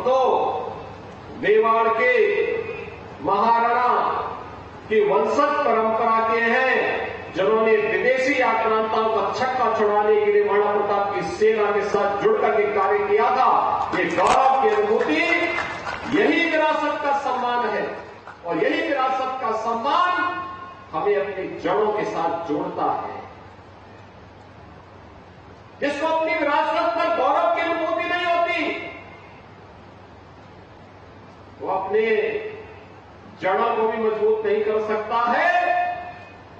तो मेवाड़ के महाराणा की वंशज परंपरा के हैं, जिन्होंने विदेशी आक्रांताओं का छक्का छुड़ाने के लिए महाराणा प्रताप की सेना के साथ जुड़कर के कार्य किया था। ये गौरव की अनुभूति, यही विरासत का सम्मान है और यही विरासत का सम्मान हमें अपनी जड़ों के साथ जोड़ता है। जिसको अपनी विरासत पर गौरव की अनुभूति नहीं होती, वो अपने जड़ों को भी मजबूत नहीं कर सकता है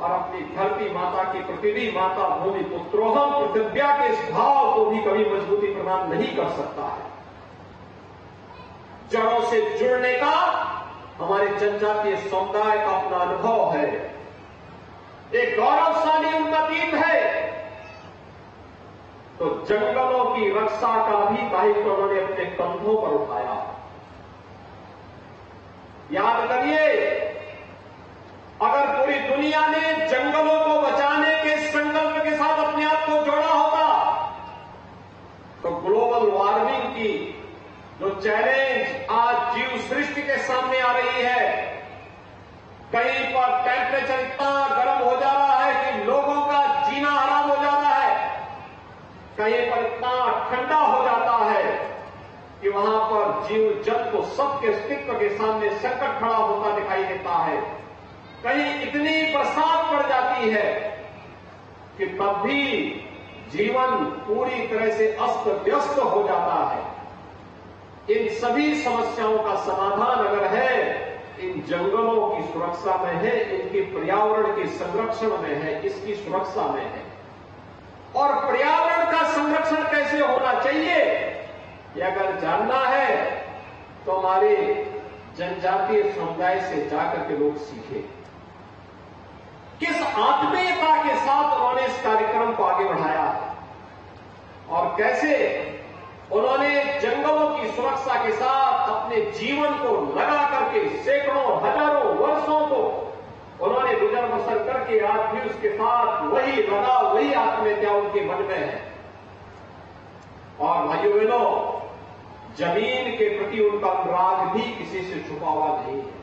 और अपनी धरती माता की प्रति भी माता भूमि पुत्रोहम प्रतिज्ञा के इस भाव को भी कभी मजबूती प्रदान नहीं कर सकता है। जड़ों से जुड़ने का हमारे जनजातीय समुदाय का अपना अनुभव है, एक गौरवशाली उनका अतीत है। तो जंगलों की रक्षा का भी दायित्व उन्होंने अपने कंधों पर उठाया। याद करिए, अगर पूरी दुनिया ने जंगलों को बचाने के संकल्प के साथ अपने आप को जोड़ा होगा तो ग्लोबल वार्मिंग की जो चैलेंज आज जीव सृष्टि के सामने आ रही है, कहीं पर टेम्परेचर इतना गर्म हो जा रहा है कि लोगों का जीना हराम हो जा रहा है, कहीं पर इतना ठंडा हो जाता है कि वहां पर जीव जंतु सबके अस्तित्व के सामने संकट खड़ा होता दिखाई देता है, कहीं इतनी बरसात पड़ जाती है कि तब भी जीवन पूरी तरह से अस्त व्यस्त हो जाता है। इन सभी समस्याओं का समाधान अगर है, इन जंगलों की सुरक्षा में है, इनके पर्यावरण के संरक्षण में है, इसकी सुरक्षा में है। और पर्यावरण का संरक्षण कैसे होना चाहिए, ये अगर जानना है तो हमारे जनजातीय समुदाय से जाकर के लोग सीखे। किस आत्मीयता के साथ उन्होंने इस कार्यक्रम को आगे बढ़ाया और कैसे उन्होंने जंगलों की सुरक्षा के साथ अपने जीवन को लगा करके सैकड़ों हजारों वर्षों को उन्होंने गुजर बसर करके आज भी उसके साथ वही लगा, वही आत्मीयता उनके मन में है। और भाइयों बहनों, जमीन के प्रति उनका अनुराग भी किसी से छुपा हुआ नहीं है।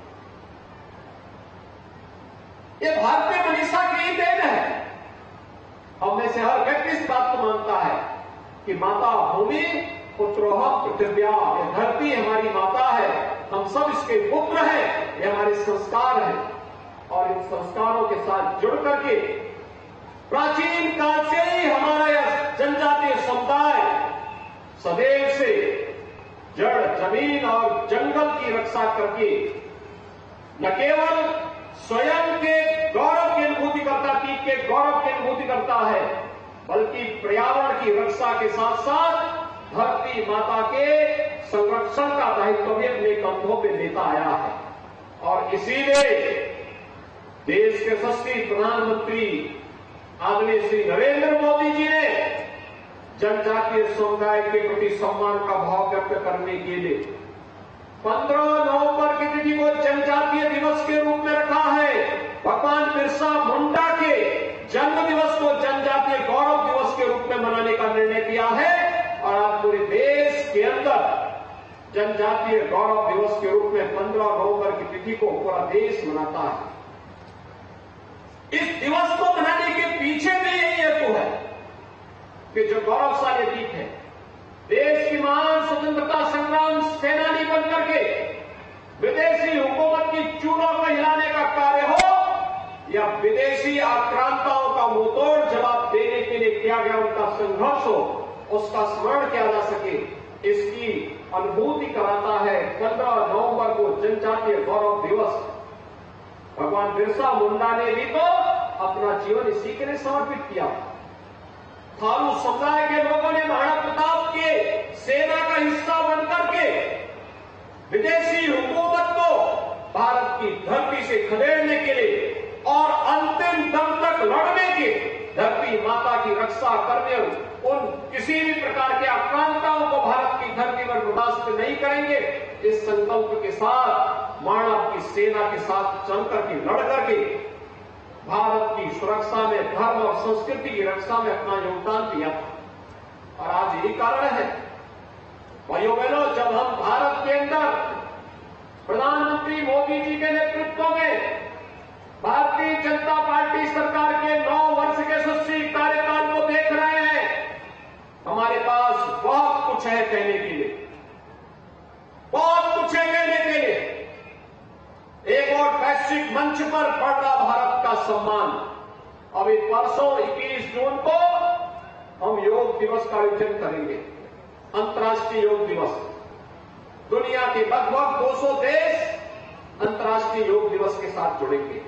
ये भारतीय मनीषा की ही देन है। हम में से हर व्यक्ति इस बात को मानता है कि माता भूमि पुत्रोहम पृथिव्या, ये धरती हमारी माता है, हम सब इसके पुत्र हैं, ये हमारे संस्कार हैं। और इन संस्कारों के साथ जुड़ करके प्राचीन काल से ही हमारा यह जनजातीय समुदाय सदैव से जड़, जमीन और जंगल की रक्षा करके न केवल स्वयं के गौरव की अनुभूति करता, अतीत के गौरव की अनुभूति करता है, बल्कि पर्यावरण की रक्षा के साथ साथ धरती माता के संरक्षण का दायित्व भी अपने कंधों पर लेता आया है। और इसीलिए देश के यशस्वी प्रधानमंत्री आदरणीय श्री नरेंद्र मोदी जी ने जनजातीय समुदाय के प्रति सम्मान का भाव व्यक्त करने के लिए 15 नवंबर की तिथि को जनजातीय दिवस के रूप में रखा है। भगवान बिरसा मुंडा के जन्म दिवस को जनजातीय गौरव दिवस के रूप में मनाने का निर्णय किया है और आज पूरे देश के अंदर जनजातीय गौरव दिवस के रूप में 15 नवंबर की तिथि को पूरा देश मनाता है। इस दिवस को मनाने के पीछे भी यही हेतु है कि जो गौरवशाली अतीत है, देश की महान स्वतंत्रता संग्राम सेनानी बनकर के विदेशी हुकूमत की चूड़ों को हिलाने का कार्य हो या विदेशी आक्रांताओं का मुंहतोड़ जवाब देने के लिए किया गया उनका संघर्ष हो, उसका स्मरण किया जा सके, इसकी अनुभूति कराता है 15 नवंबर को जनजातीय गौरव दिवस। भगवान बिरसा मुंडा ने भी तो अपना जीवन इसी के लिए समर्पित किया। थारू समुदाय के लोगों ने महाराणा प्रताप के सेना का हिस्सा बनकर के विदेशी हुकूमत को भारत की धरती से खदेड़ने के लिए और अंतिम दम तक लड़ने के, धरती माता की रक्षा करने, उन किसी भी प्रकार के आक्रांताओं को भारत की धरती पर बर्दाश्त नहीं करेंगे, इस संकल्प के साथ महाराणा की सेना के साथ चल करके लड़ करके भारत की सुरक्षा में, धर्म और संस्कृति की रक्षा में अपना योगदान दिया था। और आज यही कारण है भाइयों बहनों, जब हम भारत के अंदर प्रधानमंत्री मोदी जी के नेतृत्व में भारतीय जनता पार्टी सरकार के 9 वर्ष के सुशील कार्यकाल को देख रहे हैं, हमारे पास बहुत कुछ है कहने के लिए, बहुत कुछ है कहने के लिए। एक और वैश्विक मंच पर बढ़ रहा भारत का सम्मान। अभी परसों 21 जून को हम योग दिवस का आयोजन करेंगे, अंतर्राष्ट्रीय योग दिवस। दुनिया के लगभग 200 देश अंतर्राष्ट्रीय योग दिवस के साथ जुड़ेंगे।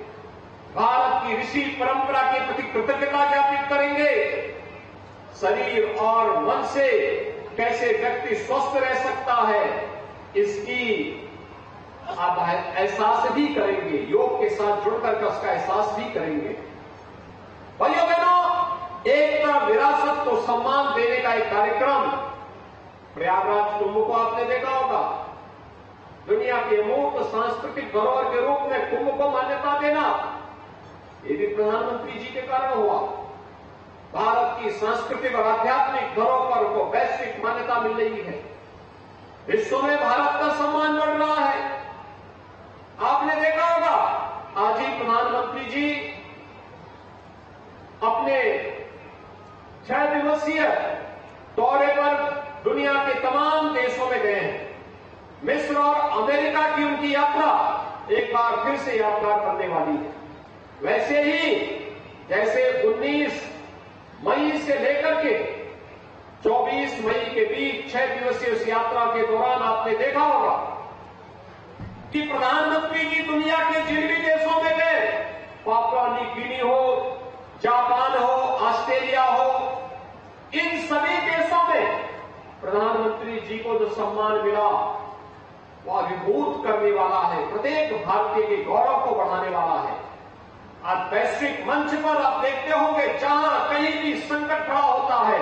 भारत की ऋषि परंपरा के प्रति कृतज्ञता ज्ञापित करेंगे। शरीर और मन से कैसे व्यक्ति स्वस्थ रह सकता है, इसकी आप एहसास भी करेंगे, योग के साथ जुड़कर उसका एहसास भी करेंगे। भाइयों बहनों, एक तरफ विरासत को सम्मान देने का एक कार्यक्रम, प्रयागराज कुंभ को आपने देखा होगा, दुनिया के अमूर्त सांस्कृतिक धरोहर के रूप में कुंभ को मान्यता देना, ये भी प्रधानमंत्री जी के कारण हुआ। भारत की सांस्कृतिक और आध्यात्मिक धरोहर को वैश्विक मान्यता मिल रही है। विश्व में भारत का सम्मान बढ़ रहा है। आपने देखा होगा, आज ही प्रधानमंत्री जी अपने 6 दिवसीय दौरे पर दुनिया के तमाम देशों में गए हैं। मिस्र और अमेरिका की उनकी यात्रा एक बार फिर से यादगार करने वाली है। वैसे ही जैसे 19 मई से लेकर के 24 मई के बीच 6 दिवसीय उस यात्रा के दौरान आपने देखा होगा कि प्रधानमंत्री जी दुनिया के जिन भी देशों में गए, पापुआ न्यू गिनी हो, जापान हो, ऑस्ट्रेलिया हो, इन सभी देशों में प्रधानमंत्री जी को जो सम्मान मिला वो अभिभूत करने वाला है, प्रत्येक भारतीय के गौरव को बढ़ाने वाला है। आज वैश्विक मंच पर आप देखते होंगे, जहां कहीं भी संकट खड़ा होता है,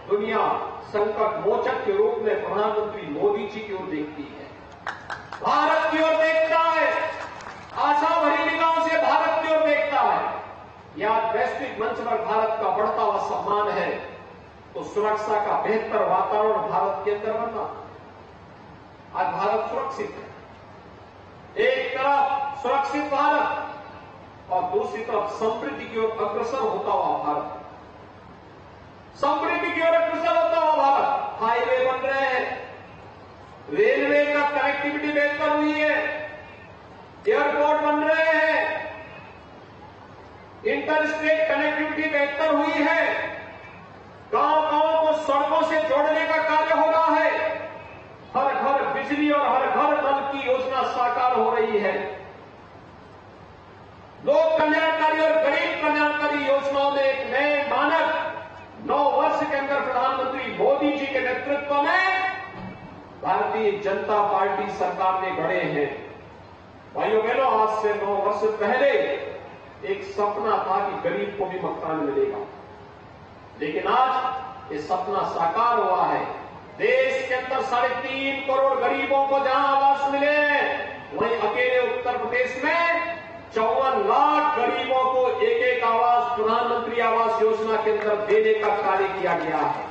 दुनिया संकट मोचक के रूप में प्रधानमंत्री मोदी जी की ओर देखती है, भारत की ओर देखता है, आशा भरी निगाहों से भारत की ओर देखता है। यह वैश्विक मंच पर भारत का बढ़ता हुआ सम्मान है, तो सुरक्षा का बेहतर वातावरण भारत के अंदर बनना। आज भारत सुरक्षित है, एक तरफ सुरक्षित भारत और दूसरी तरफ समृद्धि की ओर अग्रसर होता हुआ भारत, समृद्धि की ओर अग्रसर होता हुआ भारत। हाईवे बन रहे हैं, रेलवे का कनेक्टिविटी बेहतर हुई है, एयरपोर्ट बन रहे हैं, इंटर स्टेट कनेक्टिविटी बेहतर हुई है, गांव-गांव को सड़कों से जोड़ने का कार्य हो रहा है, हर घर बिजली और हर घर नल की योजना साकार हो रही है। लोक कल्याणकारी और गरीब कल्याणकारी योजनाओं में एक नए मानक 9 वर्ष के अंदर प्रधानमंत्री मोदी जी के नेतृत्व में भारतीय जनता पार्टी सरकार ने गढ़े हैं। भाइयों बहनों, आज से 9 वर्ष पहले एक सपना था कि गरीब को भी मकान मिलेगा, लेकिन आज ये सपना साकार हुआ है। देश के अंदर 3.5 करोड़ गरीबों को जहां आवास मिले, वहीं अकेले उत्तर प्रदेश में 54 लाख गरीबों को एक आवास प्रधानमंत्री आवास योजना के अंदर देने का कार्य किया गया है।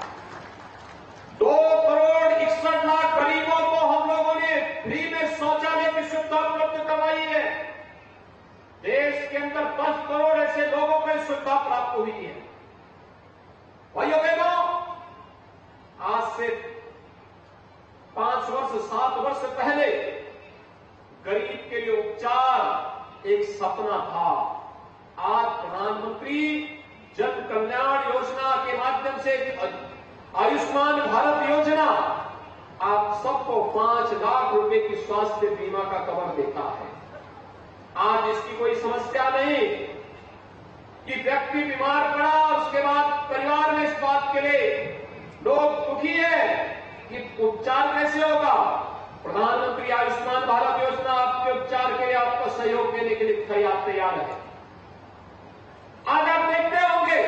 2 करोड़ 61 लाख गरीबों को हम लोगों ने फ्री में शौचालय की सुविधा उपलब्ध करवाई है। देश के अंदर 10 करोड़ ऐसे लोगों को सुविधा प्राप्त हुई है। भाइयों बहनों, आज से 5 वर्ष 7 वर्ष पहले गरीब के लिए उपचार एक सपना था। आज प्रधानमंत्री जन कल्याण योजना के माध्यम से आयुष्मान भारत योजना आप सबको 5 लाख रुपए की स्वास्थ्य बीमा का कवर देता है। आज इसकी कोई समस्या नहीं कि व्यक्ति बीमार पड़ा, उसके बाद परिवार में इस बात के लिए लोग दुखी है कि उपचार कैसे होगा। प्रधानमंत्री आयुष्मान भारत योजना आपके उपचार के लिए आपको सहयोग देने के लिए तैयार है। आज आप देखते होंगे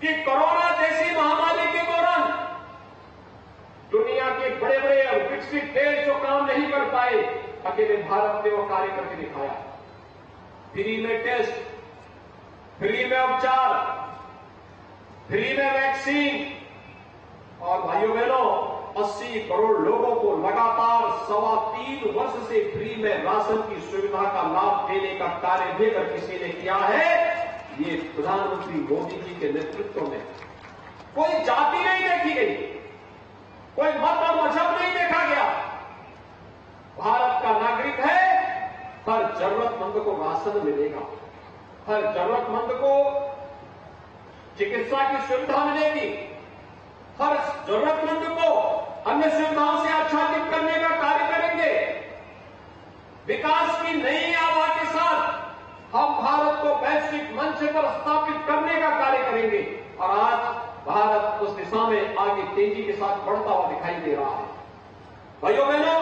कि कोरोना जैसी महामारी के दौरान दुनिया के बड़े बड़े और विकसित देश जो काम नहीं कर पाए, अकेले भारत ने वो कार्य करके दिखाया। फ्री में टेस्ट, फ्री में उपचार, फ्री में वैक्सीन, और भाइयों बहनों 80 करोड़ लोगों को लगातार 3.25 वर्ष से फ्री में राशन की सुविधा का लाभ देने का कार्य भी अगर किसी ने किया है, ये प्रधानमंत्री मोदी जी के नेतृत्व में। कोई जाति नहीं देखी गई, कोई मत और मजहब नहीं देखा गया। भारत का नागरिक है, हर जरूरतमंद को राशन मिलेगा, हर जरूरतमंद को चिकित्सा की सुविधा मिलेगी, हर जरूरतमंद को अन्य सुविधाओं से आच्छादित करने का कार्य करेंगे। विकास की नई आभा के साथ हम भारत को वैश्विक मंच पर स्थापित करने का कार्य करेंगे और आज भारत उस दिशा में आगे तेजी के साथ बढ़ता हुआ दिखाई दे रहा है। भाइयों बहनों,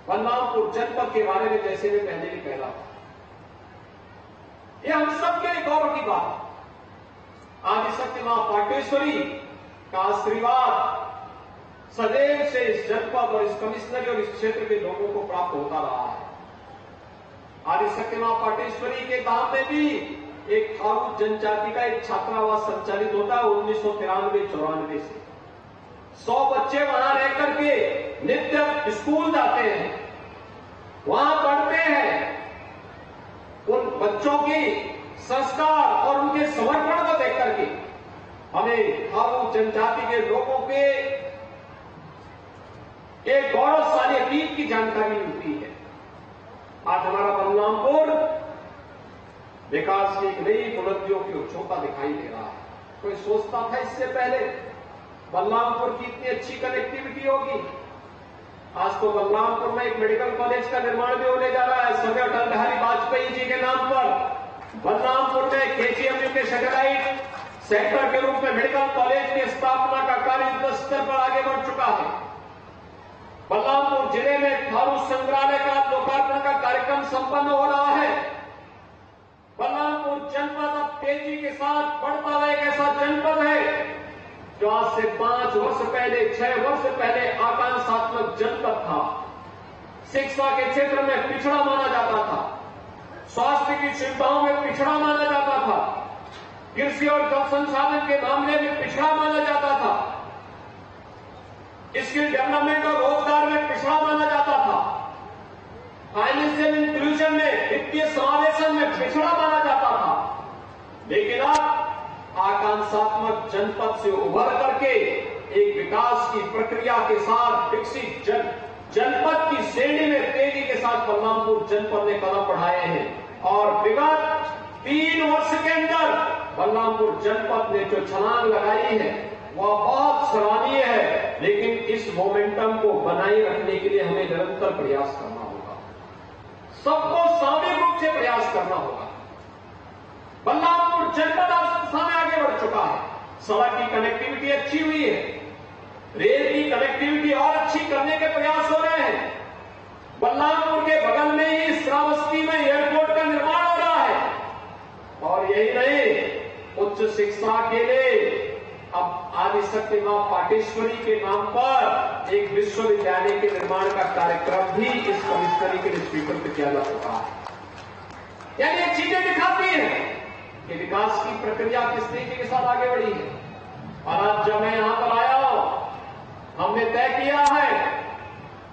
बलरामपुर जनपद के बारे में जैसे मैं पहले भी कह रहा था, यह हम सबके लिए गौरव की बात है। आदिशक्ति मां पाटेश्वरी का आशीर्वाद सदैव से इस जनपद और इस कमिश्नरी और इस क्षेत्र के लोगों को प्राप्त होता रहा है। आदिशक्ति मां पाटेश्वरी के धाम में भी एक थारू जनजाति का एक छात्रावास संचालित होता है 1993-94 से। 100 बच्चे वहां रह करके नित्य स्कूल जाते हैं, वहां पढ़ते हैं। उन बच्चों की संस्कार और उनके समर्पण को देख करके हमें थारू जनजाति के लोगों के एक गौरवशाली अतीत की जानकारी मिलती है। आज हमारा बलरामपुर विकास की एक नई बुलंदियों की उच्चता दिखाई दे रहा है। कोई सोचता था इससे पहले बलरामपुर की इतनी अच्छी कनेक्टिविटी होगी? आज तो बलरामपुर में एक मेडिकल कॉलेज का निर्माण भी होने जा रहा है समय अटल बिहारी वाजपेयी जी के नाम पर। बलरामपुर में केजीएमयू के सैटेलाइट सेंटर के रूप में मेडिकल कॉलेज की स्थापना का कार्य युद्ध स्तर पर आगे बढ़ चुका है। बलरामपुर जिले में थारू संग्रहालय का लोकार्पण का कार्यक्रम संपन्न हो रहा है। बलरामपुर जनपद अब तेजी के साथ बढ़ता हुआ एक ऐसा जनपद है जो आज से 5 वर्ष पहले, 6 वर्ष पहले आकांक्षात्मक जनपद था। शिक्षा के क्षेत्र में पिछड़ा माना जाता था, स्वास्थ्य की सुविधाओं में पिछड़ा माना जाता था, कृषि और जल संसाधन के मामले में पिछड़ा माना जाता था, स्किल डेवलपमेंट और रोजगार में पिछड़ा माना जाता था, फाइनेंशियल इंक्लूजन में, वित्तीय समावेशन में पिछड़ा माना जाता था। लेकिन अब आकांक्षात्मक जनपद से उभर करके एक विकास की प्रक्रिया के साथ विकसित जनपद की श्रेणी में तेजी के साथ बलरामपुर जनपद ने कदम बढ़ाए हैं और विगत 3 वर्ष के अंदर बलरामपुर जनपद ने जो छलांग लगाई है वह बहुत सराहनीय है। लेकिन इस मोमेंटम को बनाए रखने के लिए हमें निरंतर प्रयास करना होगा, सबको सामूहिक रूप से प्रयास करना होगा। बलरामपुर जनपद आज समय आगे बढ़ चुका है, सड़क की कनेक्टिविटी अच्छी हुई है, रेल की कनेक्टिविटी और अच्छी करने के प्रयास हो रहे हैं। बलरामपुर के बगल में ही श्रावस्ती में एयरपोर्ट का निर्माण हो रहा है और यही नहीं, उच्च शिक्षा के लिए अब आदिशक्ति मां पाटेश्वरी के नाम पर एक विश्वविद्यालय के निर्माण का कार्यक्रम भी इस कमिश्नरी के लिए स्वीकृत किया जा चुका है। यानी ये चीजें दिखाती हैं कि विकास की प्रक्रिया किस तरीके के साथ आगे बढ़ी है। और आज जब मैं यहां पर आया हूं, हमने तय किया है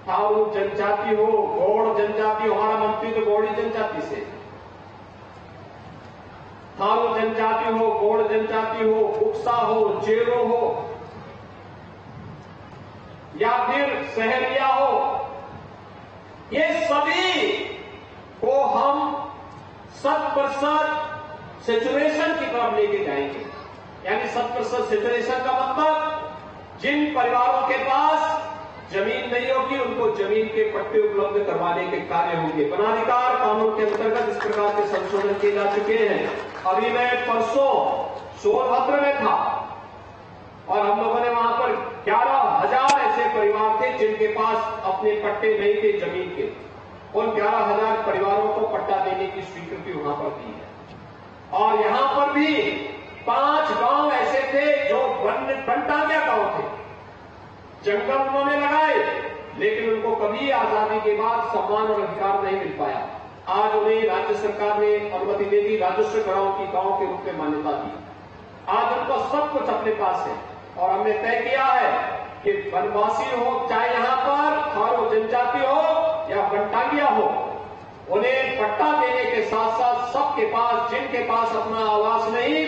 थारू जनजाति हो, गौड़ जनजाति हो, हमारा मंत्री तो गौड़ी जनजाति से, थारू जनजाति हो, गौड़ जनजाति हो, बुक्सा हो, चेरो हो या फिर सहरिया हो, ये सभी को हम 100% सेचुरेशन की तरफ लेके जाएंगे। यानी 100% सेचुरेशन का मतलब जिन परिवारों के पास जमीन नहीं होगी उनको जमीन के पट्टे उपलब्ध करवाने के कार्य होंगे। वनाधिकार कानून के अंतर्गत इस प्रकार के संशोधन किए जा चुके हैं। अभी मैं परसों सोनभद्र में था और हम लोगों ने वहां पर 11,000 ऐसे परिवार थे जिनके पास अपने पट्टे नहीं थे जमीन के। उन 11,000 परिवारों को पट्टा देने की स्वीकृति वहां पर दी है। और यहां पर भी 5 गांव ऐसे थे जो बनटांगिया गांव थे, जंगल उन्होंने लगाए लेकिन उनको कभी आजादी के बाद सम्मान और अधिकार नहीं मिल पाया। आज उन्हें राज्य सरकार ने अनुमति दे दी, राजस्व कराओं की गांव के रूप में मान्यता दी। आज उनको सब कुछ अपने पास है और हमने तय किया है कि वनवासी हो, चाहे यहां पर थारू जनजाति हो या वनटांगिया हो, उन्हें पट्टा देने के साथ साथ सबके पास, जिनके पास अपना आवास नहीं,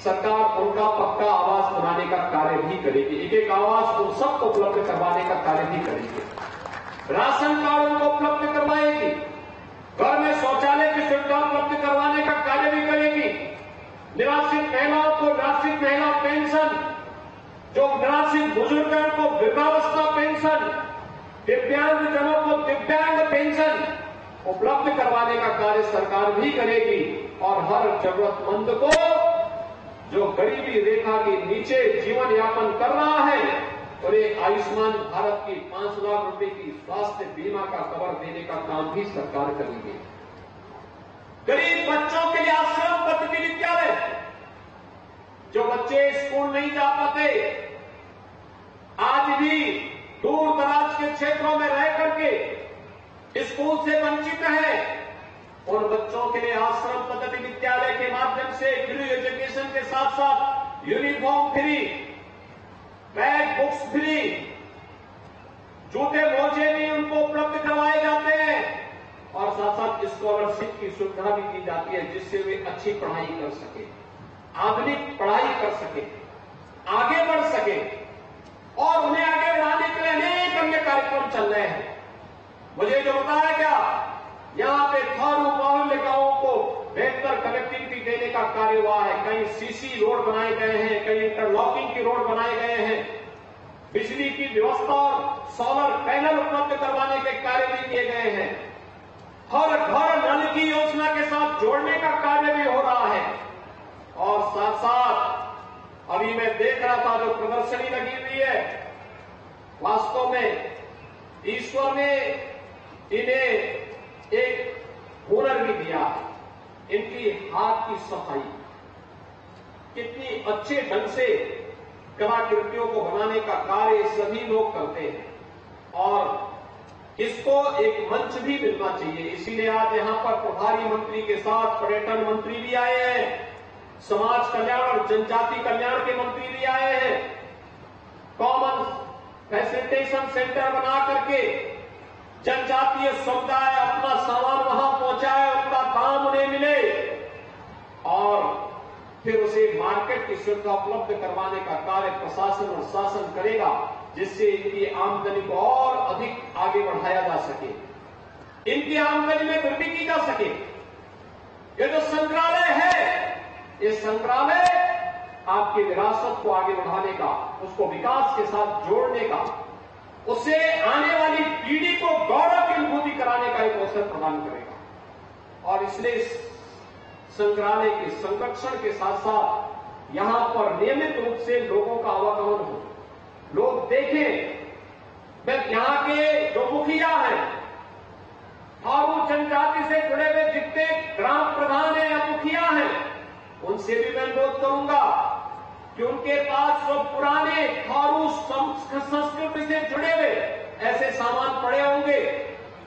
सरकार उनका पक्का आवास बनाने का कार्य भी करेगी। एक एक आवास उन सबको उपलब्ध करवाने का कार्य भी करेगी। राशन कार्ड उनको उपलब्ध करवाएगी। घर में शौचालय की सुविधा उपलब्ध करवाने का कार्य भी करेगी। निराश्रित महिलाओं को निराश्रित महिला पेंशन, जो निराश्रित बुजुर्ग हैं उनको वृद्धावस्था पेंशन, दिव्यांग जनों को दिव्यांग पेंशन उपलब्ध करवाने का कार्य सरकार भी करेगी। और हर जरूरतमंद को, जो गरीबी रेखा के नीचे जीवन यापन कर रहा है, उन्हें आयुष्मान भारत की 5 लाख रुपए की स्वास्थ्य बीमा का कवर देने का काम भी सरकार करेगी। गरीब बच्चों के लिए आश्रम पद्धति विद्यालय, जो बच्चे स्कूल नहीं जा पाते, आज भी दूर दराज के क्षेत्रों में रह करके स्कूल से वंचित हैं, उन बच्चों के लिए आश्रम पद्धति विद्यालय के माध्यम से फ्री एजुकेशन के साथ साथ uniform free, bag books free, जूते मोजे भी उनको उपलब्ध करवाए जाते हैं और साथ साथ स्कॉलरशिप की सुविधा भी दी जाती है, जिससे वे अच्छी पढ़ाई कर सके, आधुनिक पढ़ाई कर सके, आगे बढ़ सके। और उन्हें आगे बढ़ाने के लिए अनेक अन्य कार्यक्रम चल रहे हैं। मुझे जो बताया गया, यहां पे थारू बाहुल्य गांवों को बेहतर कनेक्टिविटी देने का कार्य हुआ है। कहीं सीसी रोड बनाए गए हैं, कहीं इंटरलॉकिंग की रोड बनाए गए हैं, बिजली की व्यवस्था और सोलर पैनल उपलब्ध करवाने के कार्य भी किए गए हैं। हर घर नल की योजना के साथ जोड़ने का कार्य भी हो रहा है। और साथ साथ अभी मैं देख रहा था जो प्रदर्शनी लगी हुई है, वास्तव में ईश्वर ने इन्हें एक हुनर भी दिया है। इनकी हाथ की सफाई, कितनी अच्छे ढंग से कलाकृतियों को बनाने का कार्य सभी लोग करते हैं और इसको एक मंच भी मिलना चाहिए। इसीलिए आज यहां पर प्रभारी मंत्री के साथ पर्यटन मंत्री भी आए हैं, समाज कल्याण और जनजाति कल्याण के मंत्री भी आए हैं। कॉमन फैसिलिटेशन सेंटर बना करके जनजातीय समुदाय अपना सामान वहां पहुंचाए, उनका दाम उन्हें मिले और फिर उसे मार्केट की सुविधा उपलब्ध करवाने का कार्य प्रशासन और शासन करेगा, जिससे इनकी आमदनी को और अधिक आगे बढ़ाया जा सके, इनकी आमदनी में वृद्धि की जा सके। ये जो संग्रहालय है, ये संग्रहालय आपकी विरासत को आगे बढ़ाने का, उसको विकास के साथ जोड़ने का, उससे आने वाली पीढ़ी को गौरव की अनुभूति कराने का एक अवसर प्रदान करेगा। और इसलिए संग्रहालय के संरक्षण के साथ साथ यहां पर नियमित रूप से लोगों का आवागमन हो, लोग देखें। यहां के जो मुखिया हैं, थारू जनजाति से जुड़े हुए जितने ग्राम प्रधान हैं या मुखिया हैं, उनसे भी मैं अनुरोध करूंगा कि उनके पास जो पुराने थारू संस्कृति से जुड़े हुए ऐसे सामान पड़े होंगे,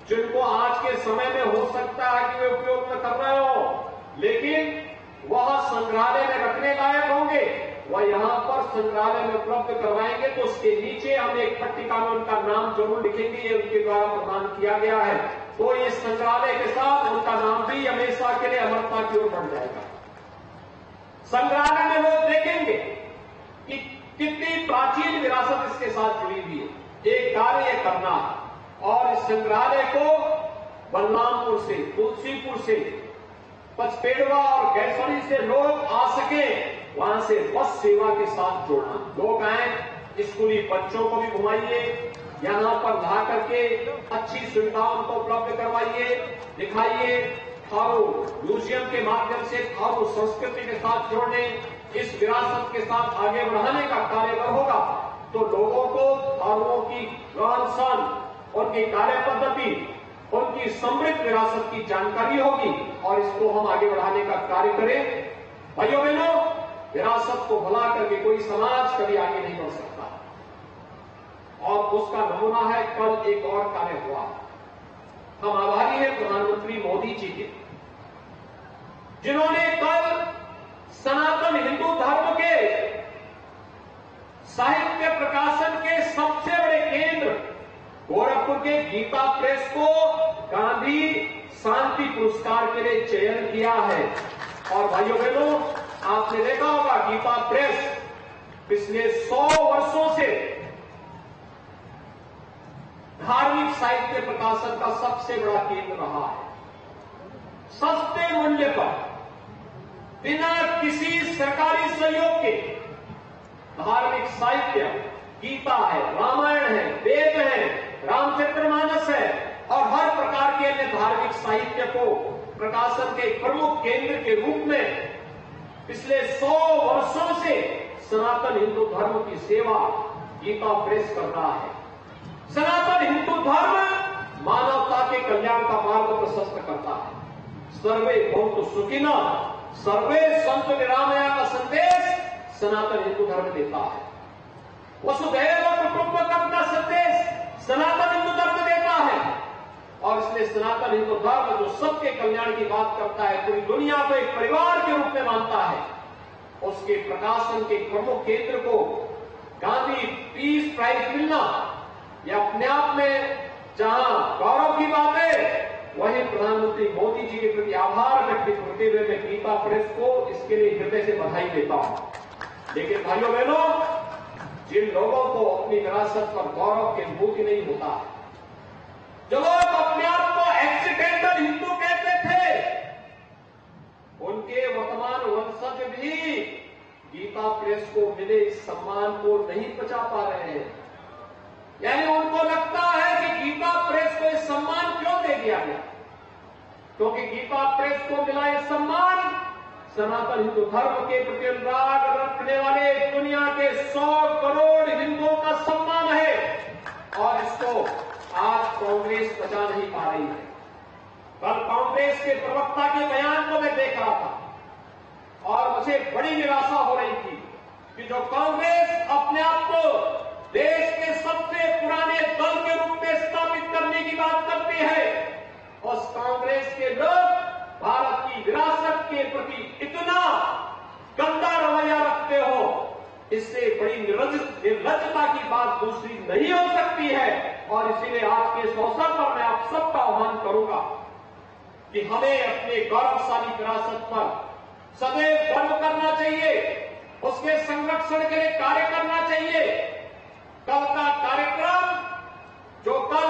जिनको आज के समय में हो सकता है कि वे उपयोग में कर रहे हो, लेकिन वह संग्रहालय में रखने लायक होंगे, वह यहां पर संग्रहालय में उपलब्ध करवाएंगे। तो उसके नीचे हम एक पट्टिका में उनका नाम जरूर लिखेंगे, ये उनके द्वारा प्रदान किया गया है। तो इस संग्रहालय के साथ उनका नाम भी हमेशा के लिए अमरता की ओर बढ़ जाएगा। संग्रहालय में लोग देखेंगे कि कितनी प्राचीन विरासत इसके साथ जुड़ी हुई है। एक कार्य करना और इस संग्रहालय को बलरामपुर से, तुलसीपुर से, पचपेड़वा और गैसोली से लोग आ सके, वहां से बस सेवा के साथ जोड़ना। लोग आए, स्कूली बच्चों को भी घुमाइए, यहां पर ला करके अच्छी सुविधाओं को उपलब्ध करवाइए, दिखाइए। थारू म्यूजियम के माध्यम से थारू संस्कृति के साथ जोड़ने, इस विरासत के साथ आगे बढ़ाने का कार्य होगा तो लोगों को थारूओं की रहन सहन, उनकी कार्य पद्धति, उनकी समृद्ध विरासत की जानकारी होगी और इसको हम आगे बढ़ाने का कार्य करें। भाइयों बहनों, विरासत को भुला करके कोई समाज कभी आगे नहीं बढ़ सकता और उसका नमूना है कल एक और कार्य हुआ। हम आभारी हैं प्रधानमंत्री मोदी जी के, जिन्होंने कल सनातन हिंदू धर्म के साहित्य प्रकाशन के के गीता प्रेस को गांधी शांति पुरस्कार के लिए चयन किया है। और भाइयों बहनों, आपने देखा होगा गीता प्रेस पिछले 100 वर्षों से धार्मिक साहित्य प्रकाशन का सबसे बड़ा केंद्र रहा है। सस्ते मूल्य पर बिना किसी सरकारी सहयोग के धार्मिक साहित्य, गीता है, रामायण है, वेद है, रामचरितमानस है और हर प्रकार के अन्य धार्मिक साहित्य को प्रकाशन के प्रमुख केंद्र के रूप में पिछले 100 वर्षों से सनातन हिंदू धर्म की सेवा गीता प्रेस कर रहा है। सनातन हिंदू धर्म मानवता के कल्याण का मार्ग प्रशस्त करता है। सर्वे भवन्तु सुखिनः, सर्वे सन्तु निरामया का संदेश सनातन हिंदू धर्म देता है। वसुधैव कुटुंबकम का संदेश सनातन हिंदू धर्म देता है। और इसलिए सनातन हिंदू धर्म जो सबके कल्याण की बात करता है, पूरी दुनिया को एक परिवार के रूप में मानता है, उसके प्रकाशन के प्रमुख केंद्र को गांधी पीस प्राइज मिलना यह अपने आप में जहां गौरव की बात है, वहीं प्रधानमंत्री मोदी जी के प्रति आभार व्यक्त करते हुए मैं गीता प्रेस को इसके लिए हृदय से बधाई देता हूं। लेकिन भाइयों बहनों, जिन लोगों को अपनी विरासत पर गौरव की अनुभूति नहीं होता है, जो लोग अपने आप को एक्सीडेंटल हिंदू कहते थे, उनके वर्तमान वंशज भी गीता प्रेस को मिले इस सम्मान को नहीं पचा पा रहे हैं। यानी उनको लगता है कि गीता प्रेस को इस सम्मान क्यों दे दिया गया, क्योंकि गीता प्रेस को मिला यह सम्मान सनातन हिंदू धर्म के प्रति अनुराग रखने वाले दुनिया के 100 करोड़ हिंदुओं का सम्मान है। और इसको आज कांग्रेस बचा नहीं पा रही है। कल कांग्रेस के प्रवक्ता के बयान को मैं देख रहा था और मुझे बड़ी निराशा हो रही थी कि जो कांग्रेस अपने आप को देश के सबसे पुराने दल के रूप में स्थापित करने की बात करती है, उस कांग्रेस के लोग भारत की विरासत के प्रति इतना गंदा रवैया रखते हो, इससे बड़ी निर्लज्जता की बात दूसरी नहीं हो सकती है। और इसीलिए आज के इस अवसर पर मैं आप सबका आह्वान करूंगा कि हमें अपने गौरवशाली विरासत पर सदैव गर्व करना चाहिए, उसके संरक्षण के लिए कार्य करना चाहिए। कल का कार्यक्रम जो कल